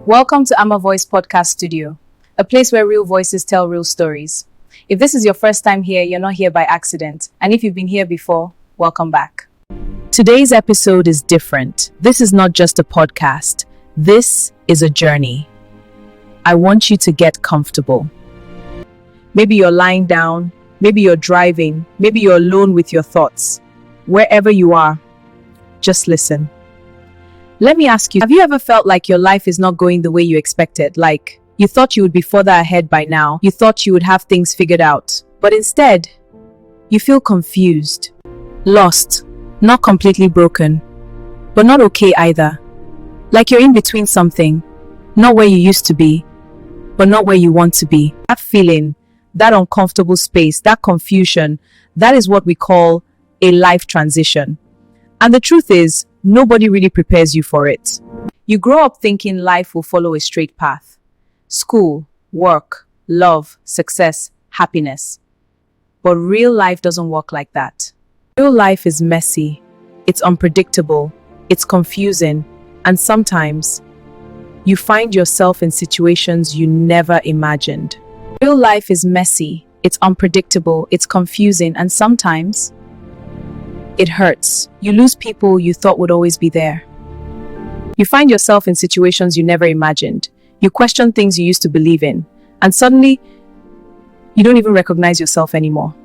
Welcome to Amavoice Podcast Studio, a place where real voices tell real stories. If this is your first time here, you're not here by accident. And if you've been here before, welcome back. Today's episode is different. This is not just a podcast. This is a journey. I want you to get comfortable. Maybe you're lying down, maybe you're driving, maybe you're alone with your thoughts. Wherever you are, just listen. Let me ask you, have you ever felt like your life is not going the way you expected? Like, you thought you would be further ahead by now. You thought you would have things figured out. But instead, you feel confused, lost, not completely broken, but not okay either. Like you're in between something, not where you used to be, but not where you want to be. That feeling, that uncomfortable space, that confusion, that is what we call a life transition. And the truth is, nobody really prepares you for it. You grow up thinking life will follow a straight path. School, work, love, success, happiness. But real life doesn't work like that. Real life is messy, it's unpredictable, it's confusing, and sometimes you find yourself in situations you never imagined. Real life is messy, it's unpredictable, it's confusing, and sometimes it hurts. You lose people you thought would always be there. You find yourself in situations you never imagined. You question things you used to believe in, and suddenly, you don't even recognize yourself anymore.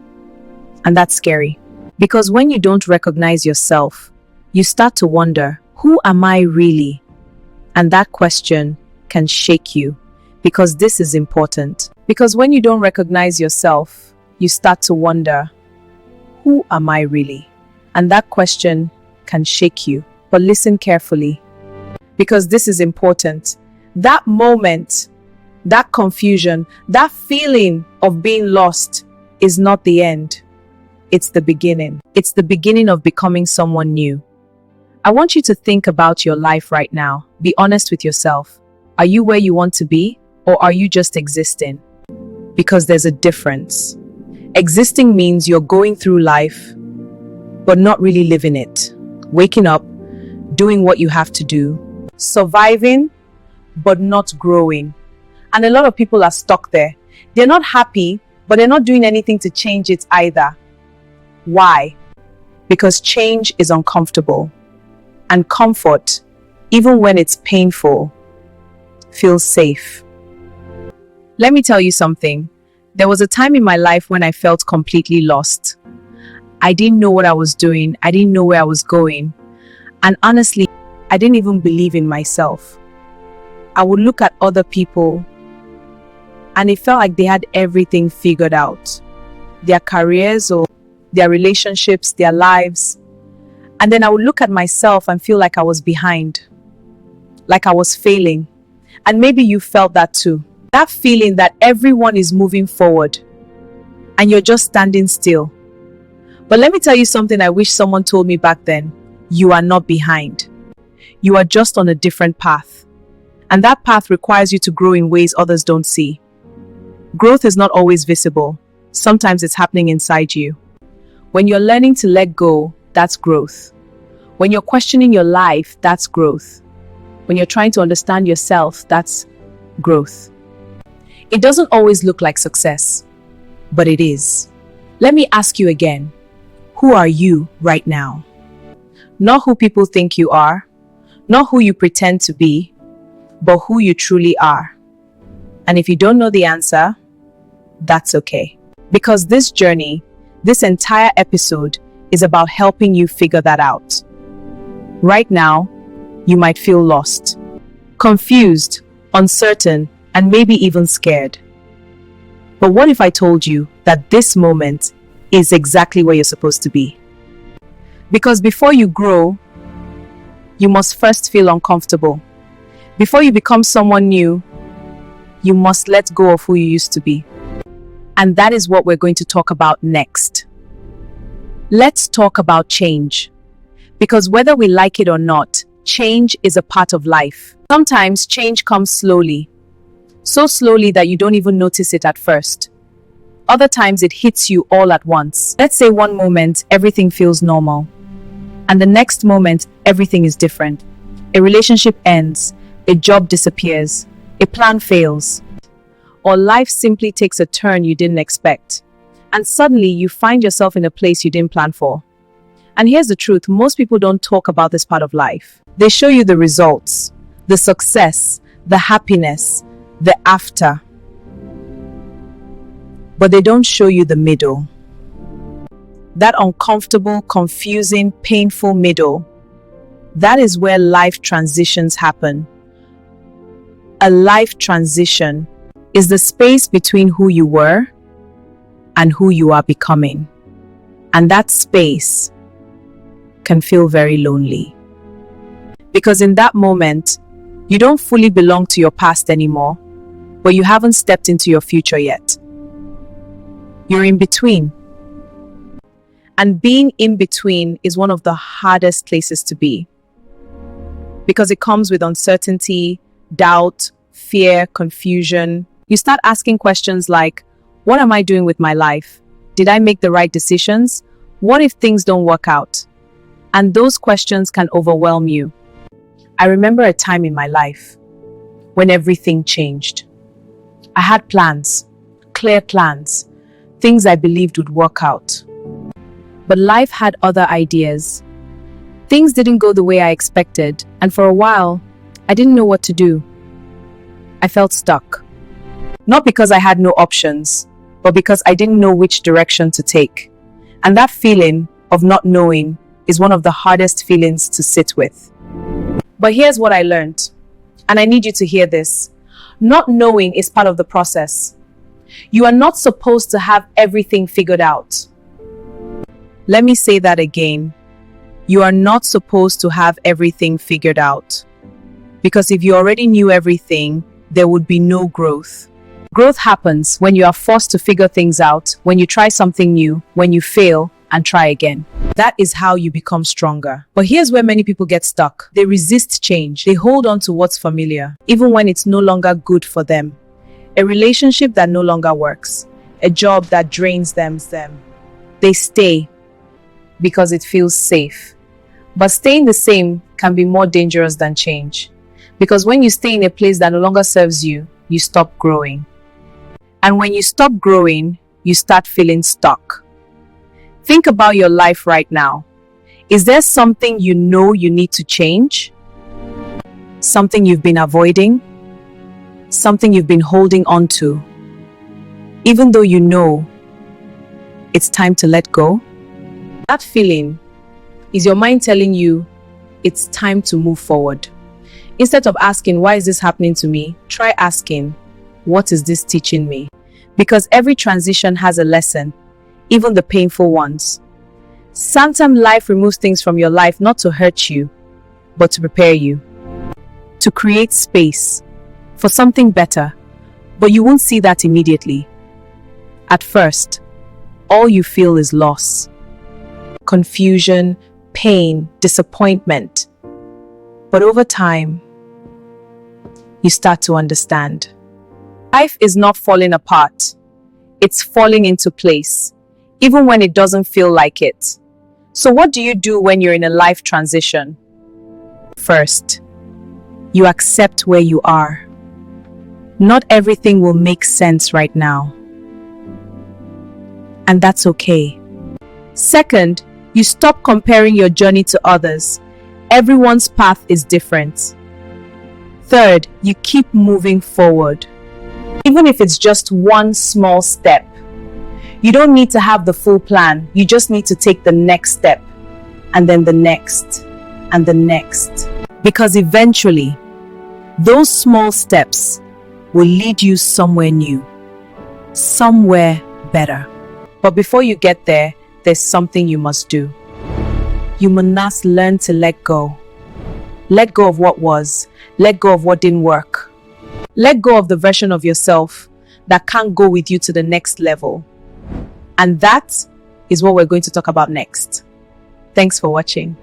And that's scary. Because when you don't recognize yourself, you start to wonder, who am I really? And that question can shake you, because this is important. Because when you don't recognize yourself, you start to wonder, who am I really? And that question can shake you. But listen carefully, because this is important. That moment, that confusion, that feeling of being lost is not the end. It's the beginning. It's the beginning of becoming someone new. I want you to think about your life right now. Be honest with yourself. Are you where you want to be, or are you just existing? Because there's a difference. Existing means you're going through life, but not really living it. Waking up, doing what you have to do, surviving, but not growing. And a lot of people are stuck there. They're not happy, but they're not doing anything to change it either. Why? Because change is uncomfortable. And comfort, even when it's painful, feels safe. Let me tell you something. There was a time in my life when I felt completely lost. I didn't know what I was doing. I didn't know where I was going. And honestly, I didn't even believe in myself. I would look at other people and it felt like they had everything figured out. Their careers or their relationships, their lives. And then I would look at myself and feel like I was behind. Like I was failing. And maybe you felt that too. That feeling that everyone is moving forward and you're just standing still. But let me tell you something I wish someone told me back then. You are not behind. You are just on a different path. And that path requires you to grow in ways others don't see. Growth is not always visible. Sometimes it's happening inside you. When you're learning to let go, that's growth. When you're questioning your life, that's growth. When you're trying to understand yourself, that's growth. It doesn't always look like success, but it is. Let me ask you again. Who are you right now? Not who people think you are, not who you pretend to be, but who you truly are. And if you don't know the answer, that's okay. Because this journey, this entire episode is about helping you figure that out. Right now, you might feel lost, confused, uncertain, and maybe even scared. But what if I told you that this moment is exactly where you're supposed to be? Because before you grow, you must first feel uncomfortable. Before you become someone new, you must let go of who you used to be. And that is what we're going to talk about next. Let's talk about change. Because whether we like it or not, change is a part of life. Sometimes change comes slowly. So slowly that you don't even notice it at first. Other times it hits you all at once. Let's say one moment, everything feels normal. And the next moment, everything is different. A relationship ends. a job disappears, a plan fails, or life simply takes a turn you didn't expect. And suddenly you find yourself in a place you didn't plan for. And here's the truth, most people don't talk about this part of life. They show you the results, the success, the happiness, the after. But they don't show you the middle. That uncomfortable, confusing, painful middle. That is where life transitions happen. A life transition is the space between who you were and who you are becoming. And that space can feel very lonely. Because in that moment, you don't fully belong to your past anymore, but you haven't stepped into your future yet. You're in between. And being in between is one of the hardest places to be. Because it comes with uncertainty, doubt, fear, confusion. You start asking questions like, what am I doing with my life? Did I make the right decisions? What if things don't work out? And those questions can overwhelm you. I remember a time in my life when everything changed. I had plans, clear plans, things I believed would work out. But life had other ideas. Things didn't go the way I expected, and for a while, I didn't know what to do. I felt stuck. Not because I had no options, but because I didn't know which direction to take. And that feeling of not knowing is one of the hardest feelings to sit with. But here's what I learned, and I need you to hear this. Not knowing is part of the process. You are not supposed to have everything figured out. Let me say that again. You are not supposed to have everything figured out. Because if you already knew everything, there would be no growth. Growth happens when you are forced to figure things out, when you try something new, when you fail and try again. That is how you become stronger. But here's where many people get stuck. They resist change. They hold on to what's familiar, even when it's no longer good for them. A relationship that no longer works. A job that drains them. They stay because it feels safe. But staying the same can be more dangerous than change. Because when you stay in a place that no longer serves you, you stop growing. And when you stop growing, you start feeling stuck. Think about your life right now. Is there something you know you need to change? Something you've been avoiding? Something you've been holding on to? Even though you know it's time to let go? That feeling is your mind telling you it's time to move forward. Instead of asking, why is this happening to me? Try asking, what is this teaching me? Because every transition has a lesson, even the painful ones. Sometimes life removes things from your life not to hurt you, but to prepare you. To create space for something better, but you won't see that immediately. At first, all you feel is loss, confusion, pain, disappointment. But over time, you start to understand. Life is not falling apart. It's falling into place, even when it doesn't feel like it. So what do you do when you're in a life transition? First, you accept where you are. Not everything will make sense right now. And that's okay. Second, you stop comparing your journey to others. Everyone's path is different. Third, you keep moving forward. Even if it's just one small step. You don't need to have the full plan. You just need to take the next step. And then the next. And the next. Because eventually, those small steps will lead you somewhere new. Somewhere better. But before you get there, there's something you must do. You must learn to let go. Let go of what was. Let go of what didn't work. Let go of the version of yourself that can't go with you to the next level. And that is what we're going to talk about next. Thanks for watching.